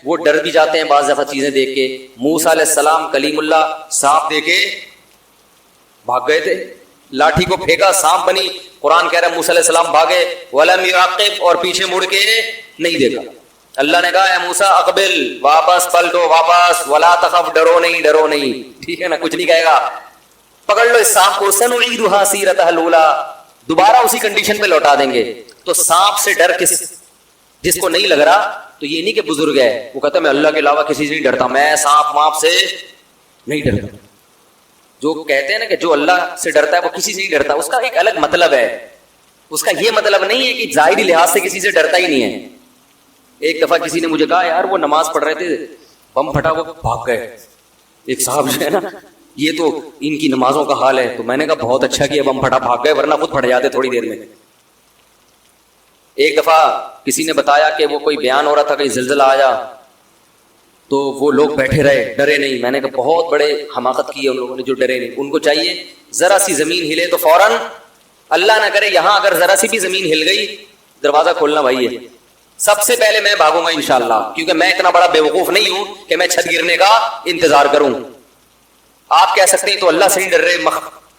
وہ ڈر بھی جاتے ہیں بعض دفعہ چیزیں دیکھ کے. موسیٰ علیہ السلام کلیم اللہ سانپ دیکھے بھاگ گئے تھے, لاٹھی کو پھینکا سانپ بنی. قرآن کہہ رہا ہے موسیٰ علیہ السلام بھاگے ولم یعقب, اور پیچھے مڑ کے نہیں دیکھا. اللہ نے کہا اے موسیٰ اقبل, واپس پلٹو واپس, ولا تخف, ڈرو نہیں. ٹھیک ہے نا, کچھ نہیں کہے گا. پکڑ لو اس سانپ کو, سنعیدھا سیرتھا الاولی, دوبارہ اسی کنڈیشن پہ لوٹا دیں گے. تو سانپ سے ڈر جس کو نہیں لگ رہا, تو یہ نہیں کہ بزرگ ہے وہ کہتا میں اللہ کے علاوہ کسی سے نہیں ڈرتا, میں سانپ وانپ سے نہیں ڈرتا. جو کہتے ہیں نا کہ جو اللہ سے ڈرتا ہے وہ کسی سے نہیں ڈرتا, اس کا ایک الگ مطلب ہے. اس کا یہ مطلب نہیں ہے کہ ظاہری لحاظ سے کسی سے ڈرتا ہی نہیں ہے. ایک دفعہ کسی نے مجھے کہا یار وہ نماز پڑھ رہے تھے, بم پھٹا, وہ بھاگ گئے. ایک صاحب جو ہے نا, یہ تو ان کی نمازوں کا حال ہے. تو میں نے کہا بہت اچھا کیا بم پھٹا, بھاگ گئے, ورنہ خود پھٹ جاتے تھوڑی دیر میں. ایک دفعہ کسی نے بتایا کہ وہ کوئی بیان ہو رہا تھا, کہیں زلزلہ آیا, تو وہ لوگ بیٹھے رہے, ڈرے نہیں. میں نے کہا بہت بڑے حماقت کی ہے ان لوگوں نے جو ڈرے نہیں. ان کو چاہیے ذرا سی زمین ہلے تو فوراً, اللہ نہ کرے یہاں اگر ذرا سی بھی زمین ہل گئی, دروازہ کھولنا بھائی ہے, سب سے پہلے میں بھاگوں گا انشاءاللہ, کیونکہ میں اتنا بڑا بیوقوف نہیں ہوں کہ میں چھت گرنے کا انتظار کروں. آپ کہہ سکتے ہیں تو اللہ سے نہیں ڈر رہے,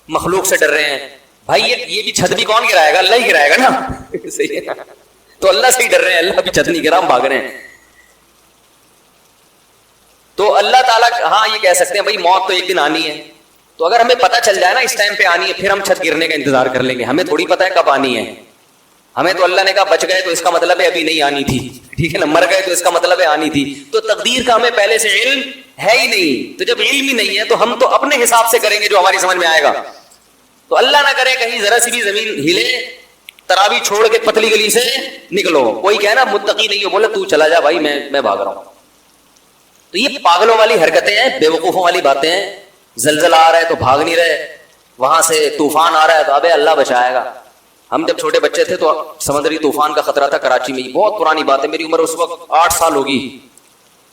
مخلوق سے ڈر رہے ہیں. بھائی یہ بھی چھت بھی کون گرائے گا, اللہ ہی گرائے گا نا. صحیح ہے نا, تو اللہ سے ہی ڈر رہے ہیں, اللہ بھی چھت نہیں گرا, ہم بھاگ رہے ہیں. تو اللہ تعالیٰ ہاں یہ کہہ سکتے ہیں بھائی موت تو ایک دن آنی ہے, تو اگر ہمیں پتہ چل جائے نا اس ٹائم پہ آنی ہے, پھر ہم چھت گرنے کا انتظار کر لیں گے. ہمیں تھوڑی پتہ ہے کب آنی ہے. ہمیں تو اللہ نے کہا بچ گئے تو اس کا مطلب ہے ابھی نہیں آنی تھی. ٹھیک ہے نا, مر گئے تو اس کا مطلب ہے آنی تھی. تو تقدیر کا ہمیں پہلے سے علم ہے ہی نہیں. تو جب علم ہی نہیں ہے تو ہم تو اپنے حساب سے کریں گے جو ہماری سمجھ میں آئے گا. تو اللہ نہ کرے کہیں ذرا سی بھی زمین ہلے, تراوی چھوڑ کے پتلی گلی سے نکلو. کوئی کہنا متقی نہیں ہو, بولے تو چلا جا بھائی, میں بھاگ رہا ہوں. تو یہ پاگلوں والی حرکتیں ہیں, بیوقوفوں والی باتیں ہیں. زلزلہ آ رہا ہے تو بھاگ نہیں رہے, وہاں سے طوفان آ رہا ہے تو ابے اللہ بچائے گا. ہم جب چھوٹے بچے تھے تو سمندری طوفان کا خطرہ تھا کراچی میں. بہت پرانی بات ہے, میری عمر اس وقت 8 سال ہوگی,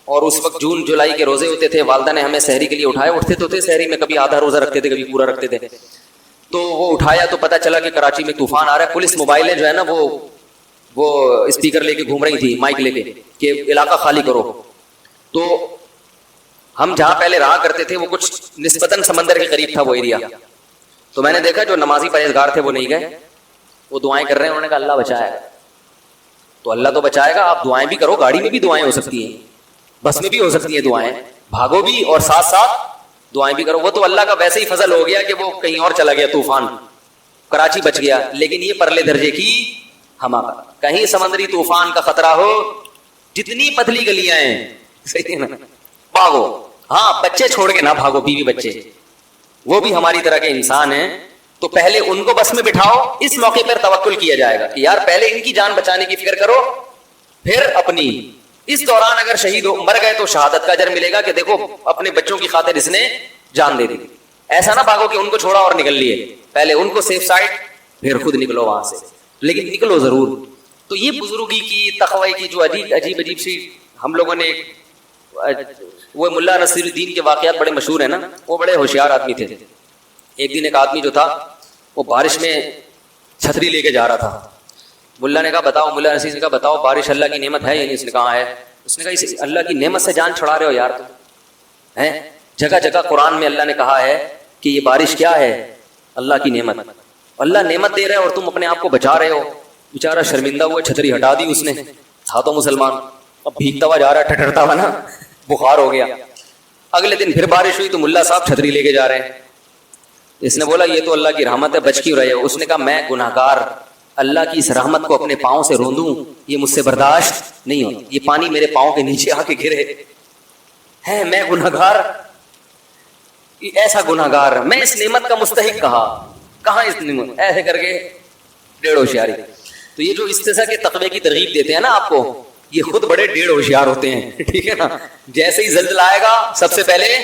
اور اس وقت جون جولائی کے روزے ہوتے تھے. والدہ نے ہمیں سحری کے لیے اٹھایا, اٹھتے تو تھے سحری میں, کبھی آدھا روزہ رکھتے تھے کبھی پورا رکھتے تھے. تو وہ اٹھایا تو پتہ چلا کہ کراچی میں طوفان آ رہا ہے. پولیس موبائلیں جو ہے نا وہ اسپیکر لے کے گھوم رہی تھی, مائک لے کے, کہ علاقہ خالی کرو. تو ہم جہاں پہلے رہا کرتے تھے وہ کچھ نسبتاً سمندر کے قریب تھا وہ ایریا. تو میں نے دیکھا جو نمازی پرہیزگار تھے وہ نہیں گئے, وہ دعائیں کر رہے ہیں. انہوں نے کہا اللہ بچائے گا. تو اللہ تو بچائے گا, آپ دعائیں بھی کرو, گاڑی میں بھی دعائیں ہو سکتی ہیں, بس میں بھی ہو سکتی ہیں دعائیں, بھاگو بھی اور ساتھ ساتھ دعائیں بھی کرو. وہ تو اللہ کا ویسے ہی فضل ہو گیا کہ وہ کہیں اور چلا گیا طوفان, کراچی بچ گیا. لیکن یہ پرلے درجے کی حماقت, کہیں سمندری طوفان کا خطرہ ہو, جتنی پتلی گلیاں ہیں, صحیح ہے نا, بھاگو. ہاں بچے چھوڑ کے نہ بھاگو, بیوی بچے, وہ بھی ہماری طرح کے انسان ہیں. تو پہلے ان کو بس میں بٹھاؤ, اس موقع پر توکل کیا جائے گا کہ یار پہلے ان کی جان بچانے کی فکر کرو, پھر اپنی. اس دوران اگر شہید ہو مر گئے تو شہادت کا اجر ملے گا کہ دیکھو اپنے بچوں کی خاطر اس نے جان دے دی. ایسا نہ بھاگو کہ ان کو چھوڑا اور نکل لیے, پہلے ان کو سیف سائڈ, پھر خود نکلو وہاں سے, لیکن نکلو ضرور. تو یہ بزرگی کی, تقوی کی جو عجیب سی ہم لوگوں نے, وہ ملا نصیر الدین کے واقعات بڑے مشہور ہیں نا, وہ بڑے ہوشیار آدمی تھے. ایک دن ایک آدمی جو تھا وہ بارش میں چھتری لے کے جا رہا تھا. ملا نے کہا بتاؤ, ملا نصیر نے کہا بتاؤ بارش اللہ کی نعمت ہے یا نہیں؟ اس نے کہا ہے. اس نے کہا اس اللہ کی نعمت سے جان چھڑا رہے ہو یار تم ہیں. جگہ جگہ قرآن میں اللہ نے کہا ہے کہ یہ بارش کیا ہے, اللہ کی نعمت. اللہ نعمت دے رہے اور تم اپنے آپ کو بچا رہے ہو. بیچارہ شرمندہ ہوا, چھتری ہٹا دی اس نے, تھا تو مسلمان, اب بھیگتا ہوا جا رہا ہے, ٹھٹرتا ہوا نا, بخار ہو گیا. اگلے دن پھر بارش ہوئی تو ملا صاحب چھتری لے کے جا رہے ہیں. اس نے بولا یہ تو اللہ کی رحمت ہے, بچ کیوں رہے ہو؟ اس نے کہا میں گناہگار, اللہ کی اس رحمت کو اپنے پاؤں سے روندوں یہ مجھ سے برداشت نہیں ہوتا. یہ پانی میرے پاؤں کے نیچے آ کے گرے ہیں, میں گناہگار, ایسا گناہگار, میں اس نعمت کا مستحق کہاں اس نعمت, ایسے کر کے ڈیڑھ ہوشیاری. تو یہ جو استثناء کے تقوی کی ترغیب دیتے ہیں نا آپ کو, یہ خود بڑے ڈیڑھ ہوشیار ہوتے ہیں. ٹھیک ہے نا, جیسے ہی زلزلہ آئے گا سب سے پہلے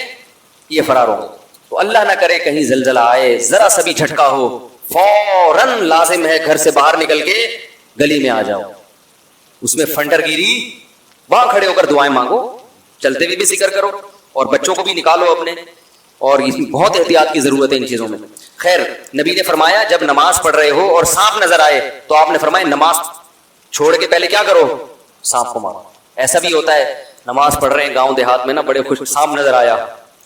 یہ فرار ہوگا. تو اللہ نہ کرے کہیں زلزلہ آئے, ذرا سا بھی جھٹکا ہو, فوراً لازم ہے گھر سے باہر نکل کے گلی میں آ جاؤ. اس میں فنڈر گیری, وہاں کھڑے ہو کر دعائیں مانگو, چلتے ہوئے بھی ذکر کرو, اور بچوں کو بھی نکالو اپنے, اور بہت احتیاط کی ضرورت ہے ان چیزوں میں. خیر, نبی نے فرمایا جب نماز پڑھ رہے ہو اور سانپ نظر آئے تو آپ نے فرمایا نماز چھوڑ کے پہلے کیا کرو, سانپ کو مارو. ایسا بھی ہوتا ہے نماز پڑھ رہے ہیں گاؤں دیہات میں نا, بڑے خوش, سانپ نظر آیا.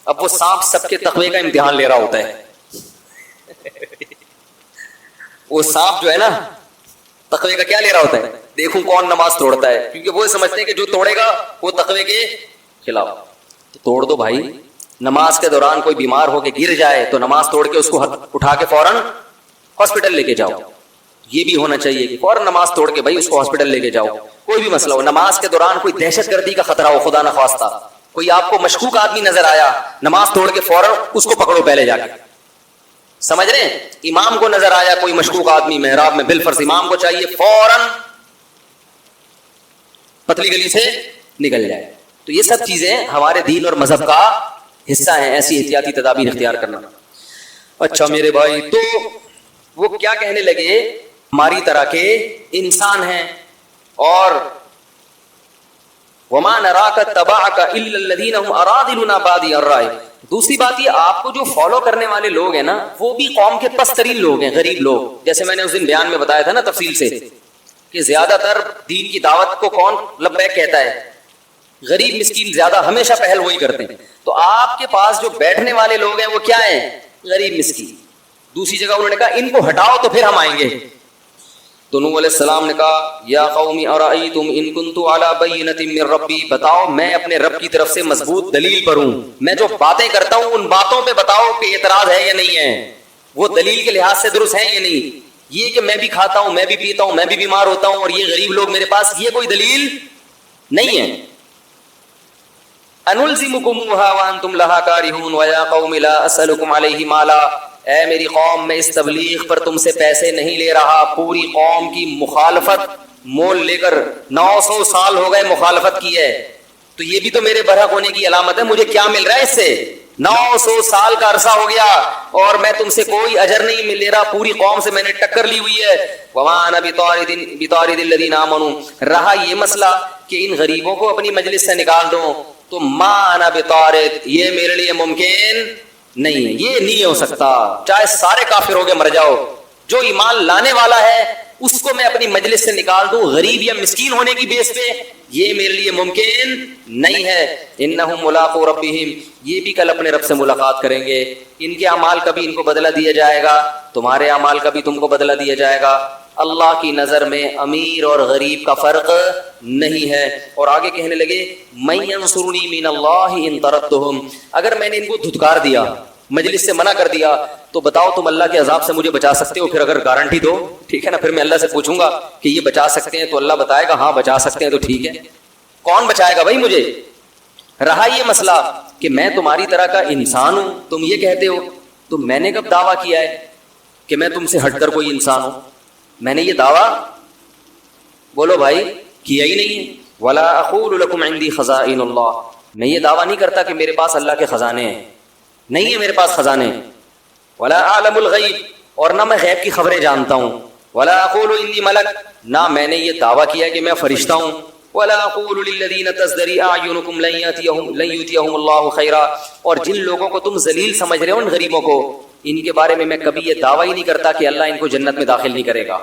اب وہ سانپ سب کے تقوی کا امتحان لے رہا ہوتا ہے. وہ سانپ جو ہے نا تقوی کا کیا لے رہا ہوتا ہے, دیکھوں کون نماز توڑتا ہے, کیونکہ وہ سمجھتے ہیں کہ جو توڑے گا وہ تقوی کے خلاف. تو توڑ دو بھائی. نماز کے دوران کوئی بیمار ہو کے گر جائے تو نماز توڑ کے اس کو اٹھا کے فوراً ہاسپٹل لے کے جاؤ. یہ بھی ہونا چاہیے کہ فوراً نماز توڑ کے بھائی اس کو ہاسپٹل لے کے جاؤ. کوئی بھی مسئلہ ہو, نماز کے دوران کوئی دہشت گردی کا خطرہ ہو, خدا نخواستہ کوئی آپ کو مشکوک آدمی نظر آیا, نماز توڑ کے فوراً اس کو پکڑو پہلے جا کے. سمجھ رہے ہیں؟ امام کو نظر آیا کوئی مشکوک آدمی محراب میں, بالفرض امام کو چاہیے فوراً پتلی گلی سے نکل جائے. تو یہ سب چیزیں ہمارے دین اور مذہب کا حصہ ہیں, ایسی احتیاطی تدابیر اختیار کرنا. اچھا میرے بھائی, تو وہ کیا کہنے لگے, ہماری طرح کے انسان ہیں اور وَمَا نَرَاكَ اتَّبَعَكَ إِلَّا الَّذِينَ هُمْ أَرَاذِلُنَا بَادِيَ الرَّأْيِ. دوسری بات یہ, آپ کو جو فالو کرنے والے لوگ ہیں نا وہ بھی قوم کے پست ترین لوگ ہیں, غریب لوگ. جیسے میں نے اس دن بیان میں بتایا تھا نا تفصیل سے کہ زیادہ تر دین کی دعوت کو کون لبیک کہتا ہے, غریب مسکین زیادہ ہمیشہ پہل وہی کرتے ہیں. تو آپ کے پاس جو بیٹھنے والے لوگ ہیں وہ کیا ہیں, غریب مسکین. دوسری جگہ انہوں نے کہا ان کو ہٹاؤ تو پھر ہم آئیں گے. تو نوح علیہ السلام نے کہا یا قوم ارأیتم ان کنت علی بینۃ من ربی, بتاؤ میں اپنے رب کی طرف سے مضبوط دلیل پر ہوں, میں جو باتیں کرتا ہوں ان باتوں پہ بتاؤ کہ اعتراض ہے یا نہیں ہے, وہ دلیل کے لحاظ سے درست ہے یا نہیں. یہ کہ میں بھی کھاتا ہوں, میں بھی پیتا ہوں, میں بھی بیمار ہوتا ہوں اور یہ غریب لوگ میرے پاس, یہ کوئی دلیل نہیں ہے. انلزمکموھا وانتم لھا کارہون ویا قوم لا اسألکم علیہ مالا, اے میری قوم میں اس تبلیغ پر تم سے پیسے نہیں لے رہا. پوری قوم کی مخالفت مول لے کر 900 سال ہو گئے مخالفت کی ہے, تو یہ بھی تو میرے برحق ہونے کی علامت ہے. مجھے کیا مل رہا ہے اس سے, 900 سال کا عرصہ ہو گیا اور میں تم سے کوئی اجر نہیں لے رہا, پوری قوم سے میں نے ٹکر لی ہوئی ہے. وما انا بطارد الذین آمنوا, رہا یہ مسئلہ کہ ان غریبوں کو اپنی مجلس سے نکال دو, تو ما انا بطارد, یہ میرے لیے ممکن نہیں ہے, یہ نہیں ہو سکتا. چاہے سارے کافر ہو گئے مر جاؤ, جو ایمان لانے والا ہے اس کو میں اپنی مجلس سے نکال دوں غریب یا مسکین ہونے کی بیس پہ, یہ میرے لیے ممکن نہیں ہے. انہم ملاقو ربہم, یہ بھی کل اپنے رب سے ملاقات کریں گے. ان کے اعمال کا بھی ان کو بدلہ دیا جائے گا, تمہارے اعمال کا بھی تم کو بدلہ دیا جائے گا. اللہ کی نظر میں امیر اور غریب کا فرق نہیں ہے. اور آگے کہنے لگے من ینصرنی من اللہ ان طردتہم, اگر میں نے ان کو دھتکار دیا, مجلس سے منع کر دیا, تو بتاؤ تم اللہ کے عذاب سے مجھے بچا سکتے ہو؟ پھر اگر گارنٹی دو, ٹھیک ہے نا, پھر میں اللہ سے پوچھوں گا کہ یہ بچا سکتے ہیں, تو اللہ بتائے گا ہاں بچا سکتے ہیں, تو ٹھیک ہے. کون بچائے گا بھائی مجھے؟ رہا یہ مسئلہ کہ میں تمہاری طرح کا انسان ہوں, تم یہ کہتے ہو, تو میں نے کب دعویٰ کیا ہے کہ میں تم سے ہٹ کر کوئی انسان ہوں؟ میں نے یہ دعویٰ, بولو بھائی, کیا ہی نہیں ہے. ولا اقول لکم عندی خزائن اللہ, میں یہ دعویٰ نہیں کرتا کہ میرے پاس اللہ کے خزانے ہیں, نہیں ہے میرے پاس خزانے. ولا اعلم الغیب, اور نہ میں غیب کی خبریں جانتا ہوں. ولا اقول انی ملک, نہ میں نے یہ دعویٰ کیا کہ میں فرشتہ ہوں. ولا اقول للذین تزدری اعینکم لن یؤتیہم اللہ خیرا, اور جن لوگوں کو تم ذلیل سمجھ رہے ہو ان غریبوں کو, ان کے بارے میں کبھی یہ دعویٰ ہی نہیں کرتا کہ اللہ ان کو جنت میں داخل نہیں کرے گا,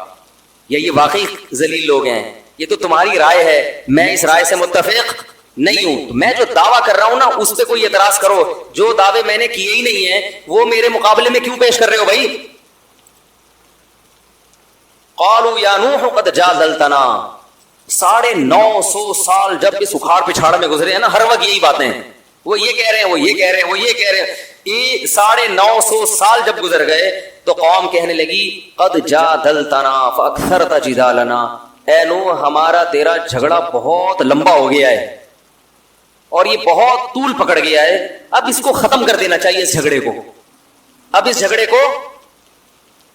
یا یہ واقعی ذلیل لوگ ہیں. یہ تو تمہاری رائے ہے, میں اس رائے سے متفق نہیں ہوں. تو میں جو دعویٰ کر رہا ہوں نا اس پہ کوئی اعتراض کرو. جو دعوے میں نے کیے ہی نہیں ہیں وہ میرے مقابلے میں کیوں پیش کر رہے ہو بھائی؟ قالوا یا نوح قد جادلتنا, 950 سال جب اس اکھاڑ پچھاڑ میں گزرے ہیں نا, ہر وقت یہی باتیں ہیں, وہ یہ کہہ رہے ہیں, وہ یہ کہہ رہے ہیں, وہ یہ کہہ رہے ہیں. یہ 950 سال جب گزر گئے تو قوم کہنے لگی قد جادلتنا فاکثرت جدالنا, اے نوح ہمارا تیرا جھگڑا بہت لمبا ہو گیا ہے اور یہ بہت طول پکڑ گیا ہے, اب اس کو ختم کر دینا چاہیے, اس جھگڑے کو, اب اس جھگڑے کو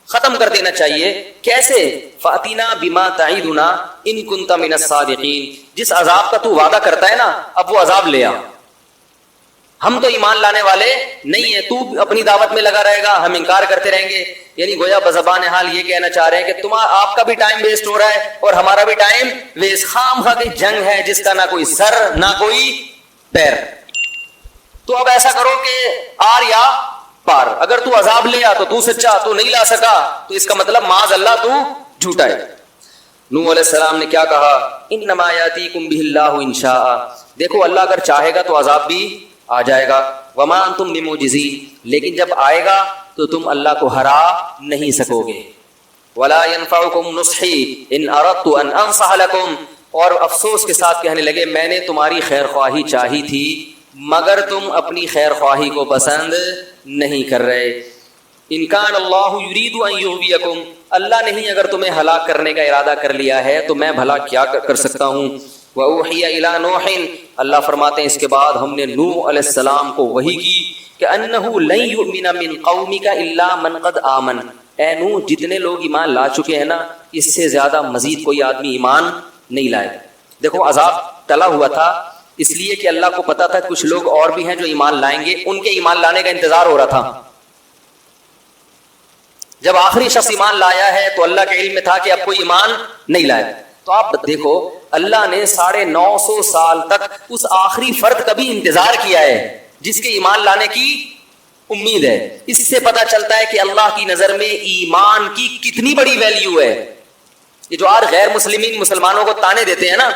ختم کر دینا چاہیے. کیسے؟ فاتنا بما تعیدنا ان کنت من الصادقین, جس عذاب کا تو وعدہ کرتا ہے نا اب وہ عذاب لے آ. ہم تو ایمان لانے والے نہیں ہیں, تو اپنی دعوت میں لگا رہے گا, ہم انکار کرتے رہیں گے. یعنی گویا بزبان حال یہ کہنا چاہ رہے ہیں کہ آپ کا بھی ٹائم ویسٹ ہو رہا ہے اور ہمارا بھی ٹائم ویسٹ. خام خواہ کی جنگ ہے جس کا نہ کوئی سر نہ کوئی پیر. تو اب ایسا کرو کہ آر یا پار, اگر تو عذاب لے آ تو سچا, تو نہیں لا سکا تو اس کا مطلب معاذ اللہ تو جھوٹا ہے. نوح علیہ السلام نے کیا کہا؟ انما یاتیکم بہ اللہ ان شاء، دیکھو اللہ اگر چاہے گا تو عذاب بھی آ جائے گا، وما انتم بمعجزین، لیکن جب آئے گا تو تم اللہ کو ہرا نہیں سکو گے. ولا ينفعكم نصحی ان اردت ان انصح لكم، اور افسوس کے ساتھ کہنے لگے میں نے تمہاری خیر خواہی چاہی تھی مگر تم اپنی خیر خواہی کو پسند نہیں کر رہے. ان کان اللہ یرید ان یغویکم، اللہ نہیں اگر تمہیں ہلاک کرنے کا ارادہ کر لیا ہے تو میں بھلا کیا کر سکتا ہوں. وأوحی الی نوح، اللہ فرماتے ہیں اس کے بعد ہم نے نوح علیہ السلام کو وحی کی کہ انہ لن یؤمن من قومک الا من قد آمن، اے نوح جتنے لوگ ایمان لا چکے ہیں نا اس سے زیادہ مزید کوئی آدمی ایمان نہیں لائے. دیکھو عذاب ٹلا ہوا تھا اس لیے کہ اللہ کو پتا تھا کچھ لوگ اور بھی ہیں جو ایمان لائیں گے، ان کے ایمان لانے کا انتظار ہو رہا تھا. جب آخری شخص ایمان لایا ہے تو اللہ کے علم میں تھا کہ اب کوئی ایمان نہیں لائے. تو آپ دیکھو اللہ نے 950 سال تک اس آخری فرد کا بھی انتظار کیا ہے جس کے ایمان لانے کی امید ہے. اس سے پتہ چلتا ہے کہ اللہ کی نظر میں ایمان کی کتنی بڑی ویلیو ہے. یہ جو آج غیر مسلمین مسلمانوں کو تانے دیتے ہیں نا،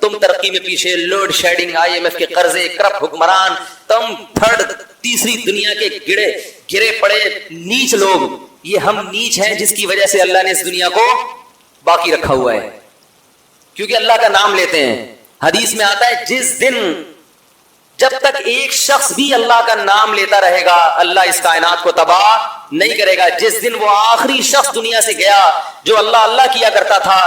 تم ترقی میں پیچھے، لوڈ شیڈنگ، IMF کے قرضے، کرپٹ حکمران، تم تھرڈ تیسری دنیا کے گرے پڑے نیچ لوگ، یہ ہم نیچ ہیں جس کی وجہ سے اللہ نے اس دنیا کو باقی رکھا ہوا ہے کیونکہ اللہ کا نام لیتے ہیں. حدیث میں آتا ہے جس دن جب تک ایک شخص بھی اللہ کا نام لیتا رہے گا اللہ اس کائنات کو تباہ نہیں کرے گا. جس دن وہ آخری شخص دنیا سے گیا جو اللہ اللہ کیا کرتا تھا،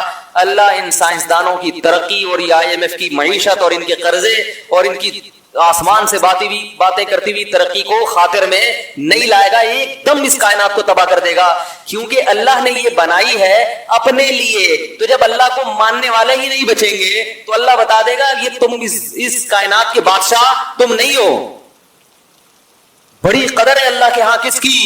اللہ ان سائنسدانوں کی ترقی اور IMF کی معیشت اور ان کے قرضے اور ان کی آسمان سے باتیں کرتی ہوئی ترقی کو خاطر میں نہیں لائے گا، ایک دم اس کائنات کو تباہ کر دے گا کیونکہ اللہ نے یہ بنائی ہے اپنے لیے. تو جب اللہ کو ماننے والے ہی نہیں بچیں گے تو اللہ بتا دے گا یہ تم اس کائنات کے بادشاہ تم نہیں ہو. بڑی قدر ہے اللہ کے ہاں کس کی؟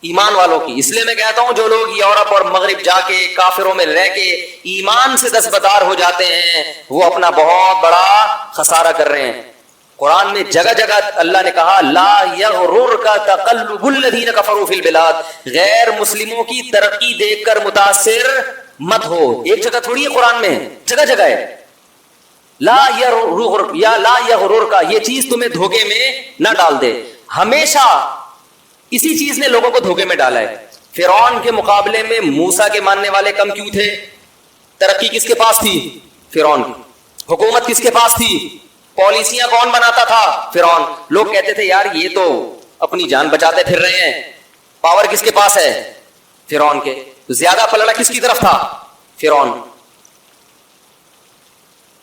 ایمان والوں کی. اس لیے میں کہتا ہوں جو لوگ یورپ اور مغرب جا کے کافروں میں رہ کے ایمان سے دستبردار ہو جاتے ہیں وہ اپنا بہت بڑا خسارہ کر رہے ہیں. قرآن میں جگہ جگہ اللہ نے کہا لا یغررک تقلب الذین کفروا فی البلاد، غیر مسلموں کی ترقی دیکھ کر متاثر مت ہو. ایک جگہ تھوڑی ہے قرآن میں، جگہ جگہ ہے لا یغررک یا لا یغررک، یہ چیز تمہیں دھوکے میں نہ ڈال دے. ہمیشہ اسی چیز نے لوگوں کو دھوکے میں ڈالا ہے. فرعون کے مقابلے میں موسیٰ کے ماننے والے کم کیوں تھے؟ ترقی کس کے پاس تھی؟ فرعون کی. حکومت کس کے پاس تھی؟ پالیسیاں کون بناتا تھا؟ فرعون. لوگ کہتے تھے یار یہ تو اپنی جان بچاتے پھر رہے ہیں. پاور کس کے پاس ہے؟ فرعون کے. زیادہ پلڑا کس کی طرف تھا؟ فرعون.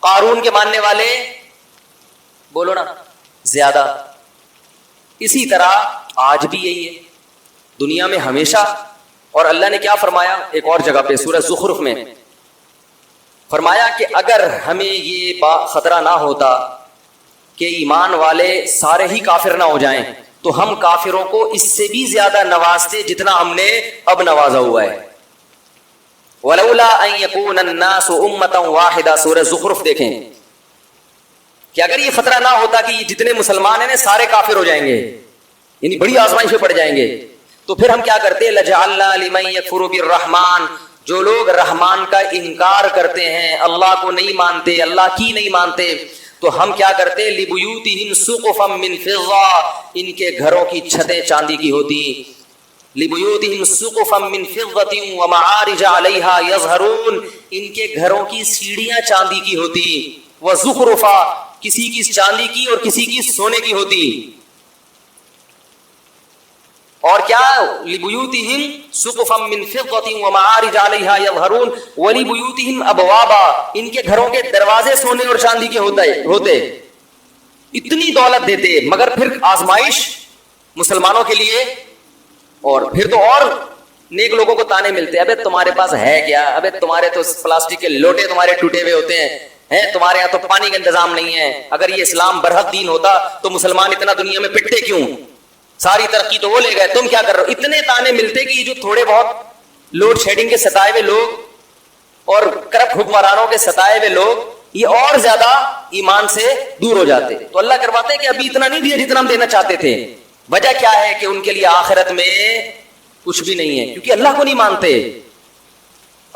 قارون کے ماننے والے بولو نا زیادہ. اسی طرح آج بھی یہی ہے دنیا میں ہمیشہ. اور اللہ نے کیا فرمایا ایک اور جگہ پہ سورہ زخرف میں؟ فرمایا کہ اگر ہمیں یہ خطرہ نہ ہوتا کہ ایمان والے سارے ہی کافر نہ ہو جائیں تو ہم کافروں کو اس سے بھی زیادہ نوازتے جتنا ہم نے اب نوازا ہوا ہے. وَلَوْلَا أَن يَكُونَ النَّاسُ أُمَّةً وَاحِدَةً سورہ زخرف دیکھیں کہ اگر یہ خطرہ نہ ہوتا کہ یہ جتنے مسلمان ہیں سارے کافر ہو جائیں گے، یعنی بڑی آزمائش میں پڑ جائیں گے، تو پھر ہم کیا کرتے؟ لَجَعَلْنَا لِمَن يَكْفُرُ بِالرَّحْمَنِ، جو لوگ رحمان کا انکار کرتے ہیں، اللہ کو نہیں مانتے، اللہ کی نہیں مانتے، تو ہم کیا کرتے؟ لِبُيُوتِهِمْ سُقُفًا مِّن فِضَّةٍ، ان کے گھروں کی چھتیں چاندی کی ہوتی. لِبُيُوتِهِمْ سُقُفًا مِّن فِضَّةٍ وَمَعَارِجَ عَلَيْهَا يَظْهَرُونَ، ان کے گھروں کی سیڑھیاں چاندی کی ہوتی. وَزُخْرُفًا، کسی کی چاندی کی اور کسی کی سونے کی ہوتی. اور کیا؟ لِبُيُوتِهِمْ سُقُفًا مِّن فِضَّةٍ وَمَعَارِجَ عَلَيْهَا يَظْهَرُونَ وَلِبُيُوتِهِمْ أَبْوَابًا، ان کے گھروں کے دروازے سونے اور چاندی کے ہوتے. اتنی دولت دیتے مگر پھر آزمائش مسلمانوں کے لیے. اور پھر تو اور نیک لوگوں کو تانے ملتے، ابے تمہارے پاس ہے کیا؟ ابے تمہارے تو پلاسٹک کے لوٹے تمہارے ٹوٹے ہوئے ہوتے ہیں، تمہارے یہاں تو پانی کا انتظام نہیں ہے. اگر یہ اسلام برحق دین ہوتا تو مسلمان اتنا دنیا میں پٹتے کیوں؟ ساری ترقی تو وہ لے گئے، تم کیا کر رہے ہو؟ اتنے تانے ملتے کہ یہ جو تھوڑے بہت لوڈ شیڈنگ کے ستائے ہوئے لوگ اور کرپٹ حکمرانوں کے ستائے ہوئے لوگ یہ اور زیادہ ایمان سے دور ہو جاتے. تو اللہ کرواتے ہیں کہ ابھی اتنا نہیں دیا جتنا ہم دینا چاہتے تھے. وجہ کیا ہے کہ ان کے لیے آخرت میں کچھ بھی نہیں ہے کیونکہ اللہ کو نہیں مانتے.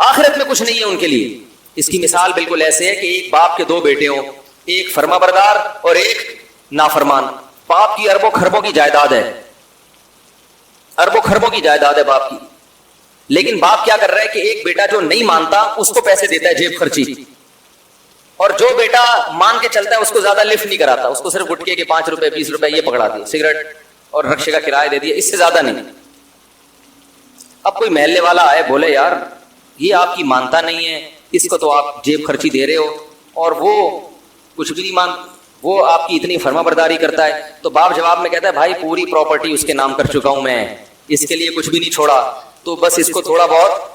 آخرت میں کچھ نہیں ہے ان کے لیے. اس کی مثال بالکل ایسے ہے کہ ایک باپ کے دو بیٹے ہوں, ایک فرما بردار اور ایک نافرمان. باپ کی اربوں خربوں کی جائیداد ہے, اربوں خربوں کی جائیداد ہے باپ کی, لیکن باپ کیا کر رہا ہے کہ ایک بیٹا جو نہیں مانتا اس کو پیسے دیتا ہے جیب خرچی, اور جو بیٹا مان کے چلتا ہے اس کو زیادہ لفٹ نہیں کراتا, اس کو صرف گٹکے کے 5 روپے 20 روپے یہ پکڑا دیا, سگریٹ اور رکشے کا کرایہ دے دیا, اس سے زیادہ نہیں. اب کوئی محلے والا آئے بولے یار یہ آپ کی مانتا نہیں ہے, اس کو تو آپ جیب خرچی دے رہے ہو اور وہ کچھ بھی نہیں مانتا, وہ آپ کی اتنی فرما برداری کرتا ہے. تو باپ جواب میں کہتا ہے بھائی پوری پراپرٹی اس کے نام کر چکا ہوں میں, اس کے لیے کچھ بھی نہیں چھوڑا, تو بس اس کو تھوڑا بہت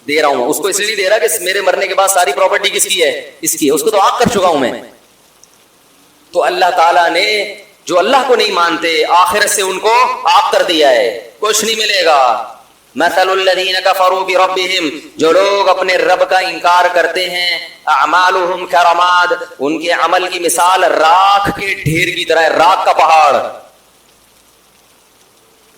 دے رہا ہوں. اس کو اس لیے دے رہا کہ میرے مرنے کے بعد ساری پراپرٹی کس کی ہے, اس کی ہے, اس کو تو آگ کر چکا ہوں میں. تو اللہ تعالیٰ نے جو اللہ کو نہیں مانتے آخرت سے ان کو آگ کر دیا ہے, کچھ نہیں ملے گا. مثل الذین کفروا بربہم, جو لوگ اپنے رب کا انکار کرتے ہیں, اعمالہم کرماد, ان کے عمل کی مثال راکھ کے ڈھیر کی طرح ہے, راکھ کا پہاڑ.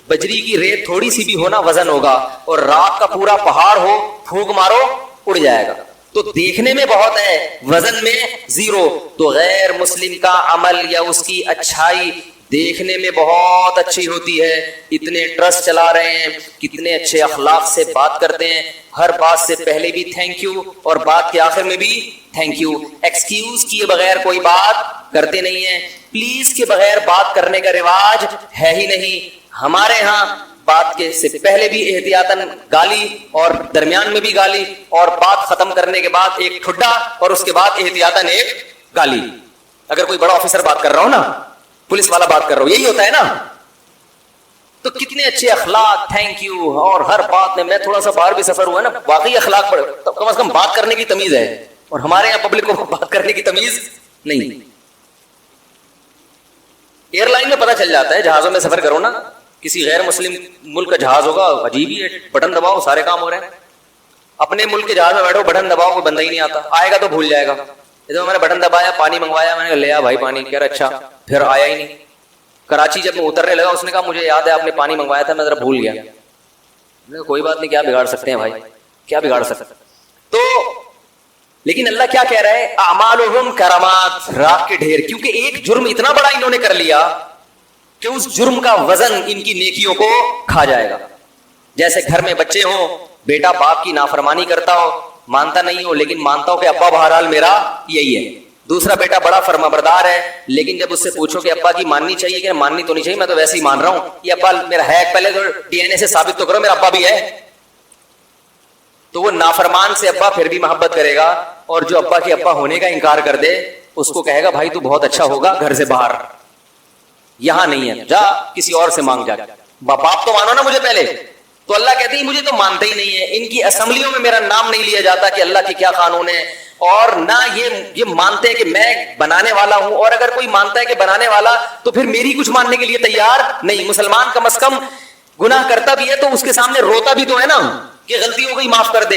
بجری کی ریت تھوڑی سی بھی ہونا وزن ہوگا, اور راکھ کا پورا پہاڑ ہو پھونک مارو اڑ جائے گا. تو دیکھنے میں بہت ہے, وزن میں زیرو. تو غیر مسلم کا عمل یا اس کی اچھائی دیکھنے میں بہت اچھی ہوتی ہے, اتنے ٹرسٹ چلا رہے ہیں, کتنے اچھے اخلاق سے بات کرتے ہیں, ہر بات سے پہلے بھی تھینک یو اور بات کے آخر میں بھی تھینک یو, ایکسکیوز کیے بغیر کوئی بات کرتے نہیں ہیں, پلیز کے بغیر بات کرنے کا رواج ہے ہی نہیں. ہمارے ہاں بات کے سے پہلے بھی احتیاطاً گالی اور درمیان میں بھی گالی, اور بات ختم کرنے کے بعد ایک ٹھڈا اور اس کے بعد احتیاطاً ایک گالی. اگر کوئی بڑا آفیسر بات کر رہا ہو نا, پولیس والا بات کر رہا ہو, یہی ہوتا ہے نا. تو کتنے اچھے اخلاق, تھینک یو, اور ہر بات میں تھوڑا سا باہر بھی سفر ہوا ہے نا, واقعی اخلاق پڑے, کم از کم بات کرنے کی تمیز ہے, اور ہمارے یہاں پبلک کو بات کرنے کی تمیز نہیں. ایئر لائن میں پتہ چل جاتا ہے, جہازوں میں سفر کرو نا, کسی غیر مسلم ملک کا جہاز ہوگا, عجیب ہی ہے, بٹن دباؤ سارے کام ہو رہے ہیں. اپنے ملک کے جہاز میں بیٹھو, بٹن دباؤ کوئی بندہ ہی نہیں آتا, آئے گا تو بھول جائے گا. میں نے بٹن دبایا, پانی منگوایا, میں نے لیا بھائی پانی, کہہ رہا اچھا, پھر آیا ہی نہیں. کراچی جب میں اترنے لگا اس نے کہا مجھے یاد ہے آپ نے پانی منگوایا تھا, میں ذرا بھول گیا. میں نے کہا کوئی بات نہیں, کیا بگاڑ سکتے ہیں بھائی, کیا بگاڑ سکتے ہیں. تو لیکن اللہ کیا کہہ رہا ہے, اعمالہم کرامات, راکھ کے ڈھیر, کیونکہ ایک جرم اتنا بڑا انہوں نے کر لیا کہ اس جرم کا وزن ان کی نیکیوں کو کھا جائے گا. جیسے گھر میں بچے ہوں, بیٹا باپ کی نافرمانی کرتا ہو, مانتا نہیں ہو, لیکن مانتا ہو کہ ابا بہرحال میرا یہی ہے. دوسرا بیٹا بڑا فرما بردار ہے, لیکن جب اس سے پوچھو کہ ابا کی ماننی چاہیے کہ ماننی تو نہیں چاہیے, میں تو ویسے ہی مان رہا ہوں, یہ ابا میرا ہے, پہلے تو ڈی این اے سے ثابت تو کرو میرا ابا بھی ہے. تو وہ نافرمان سے ابا پھر بھی محبت کرے گا, اور جو ابا کے ابا ہونے کا انکار کر دے اس کو کہے گا بھائی تو بہت اچھا ہوگا گھر سے باہر, یہاں نہیں ہے, جا کسی اور سے مانگ جا, باپ تو مانو نا مجھے پہلے. تو اللہ کہتے ہیں مجھے تو مانتے ہی نہیں ہے, ان کی اسمبلیوں میں میرا نام نہیں لیا جاتا کہ اللہ کے کیا قانون ہے, اور نہ یہ مانتے ہیں کہ میں بنانے والا ہوں, اور اگر کوئی مانتا ہے کہ بنانے والا تو پھر میری کچھ ماننے کے لیے تیار نہیں. مسلمان کم از کم گناہ کرتا بھی ہے تو اس کے سامنے روتا بھی تو ہے نا کہ غلطی ہو گئی معاف کر دے.